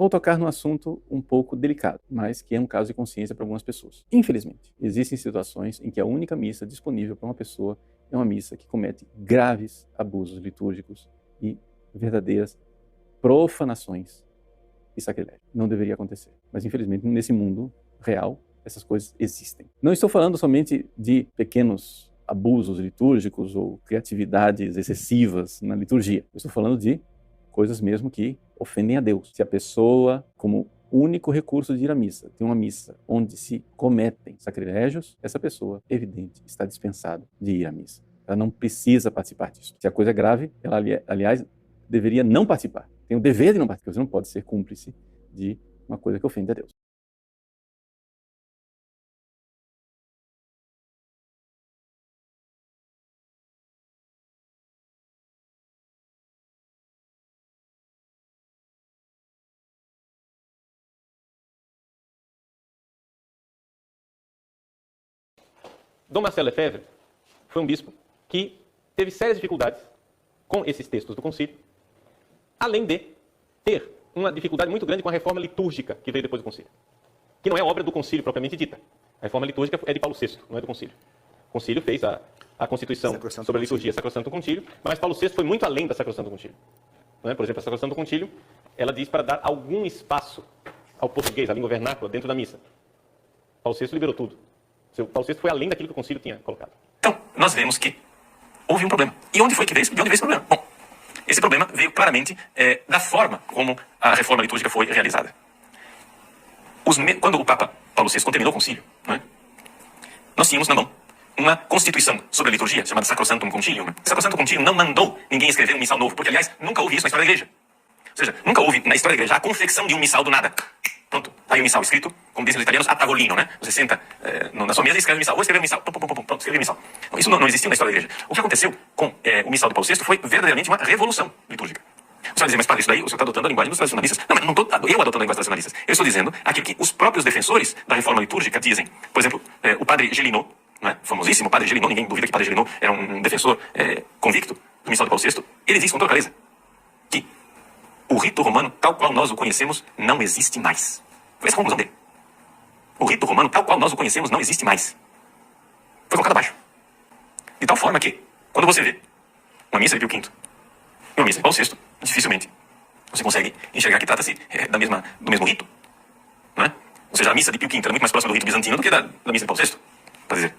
Vou tocar num assunto um pouco delicado, mas que é um caso de consciência para algumas pessoas. Infelizmente, existem situações em que a única missa disponível para uma pessoa é uma missa que comete graves abusos litúrgicos e verdadeiras profanações e sacrilégio. Não deveria acontecer. Mas, infelizmente, nesse mundo real, essas coisas existem. Não estou falando somente de pequenos abusos litúrgicos ou criatividades excessivas na liturgia. Eu estou falando de coisas mesmo que ofendem a Deus. Se a pessoa, como único recurso de ir à missa, tem uma missa onde se cometem sacrilégios, essa pessoa, evidente, está dispensada de ir à missa. Ela não precisa participar disso. Se a coisa é grave, ela, aliás, deveria não participar. Tem o dever de não participar. Você não pode ser cúmplice de uma coisa que ofende a Deus. Dom Marcelo Lefebvre foi um bispo que teve sérias dificuldades com esses textos do concílio, além de ter uma dificuldade muito grande com a reforma litúrgica que veio depois do concílio, que não é obra do concílio propriamente dita. A reforma litúrgica é de Paulo VI, não é do concílio. O concílio fez a Constituição sobre a liturgia, Sacrosanto Concílio, mas Paulo VI foi muito além da Sacrosanto Concílio. Não é? Por exemplo, a Sacrosanto Concílio, ela diz para dar algum espaço ao português, à língua vernácula, dentro da missa. Paulo VI liberou tudo. Paulo VI foi além daquilo que o concílio tinha colocado. Então, nós vemos que houve um problema. E onde foi que veio? De onde veio esse problema? Bom, esse problema veio claramente da forma como a reforma litúrgica foi realizada. Quando o Papa Paulo VI terminou o concílio, não é? Nós tínhamos na mão uma constituição sobre a liturgia, chamada Sacrosantum Concilium. Sacrosantum Concilium não mandou ninguém escrever um missal novo, porque, aliás, nunca houve isso na história da igreja. Ou seja, nunca houve na história da igreja a confecção de um missal do nada. Pronto, tá aí o missal escrito, como dizem os italianos, a tavolino, né? Você senta na sua mesa e escreve o missal. Vou escrever o missal. Pronto, escrevi o missal. Então, isso não existiu na história da igreja. O que aconteceu com o missal de Paulo VI foi verdadeiramente uma revolução litúrgica. Você vai dizer, mas padre, isso daí o senhor está adotando a linguagem dos tradicionalistas. Não, mas não estou eu adotando a linguagem dos tradicionalistas. Eu estou dizendo aquilo que os próprios defensores da reforma litúrgica dizem. Por exemplo, o padre Gélineau, né? Famosíssimo padre Gélineau, ninguém duvida que padre Gélineau era um defensor convicto do missal de Paulo VI. Ele diz com toda clareza que o rito romano, tal qual nós o conhecemos, não existe mais. Foi essa a conclusão dele. O rito romano, tal qual nós o conhecemos, não existe mais. Foi colocado abaixo. De tal forma que, quando você vê uma missa de Pio V e uma missa de Paulo VI, dificilmente você consegue enxergar que trata-se do mesmo rito. Não é? Ou seja, a missa de Pio V era muito mais próxima do rito bizantino do que da missa de Paulo VI. Para dizer.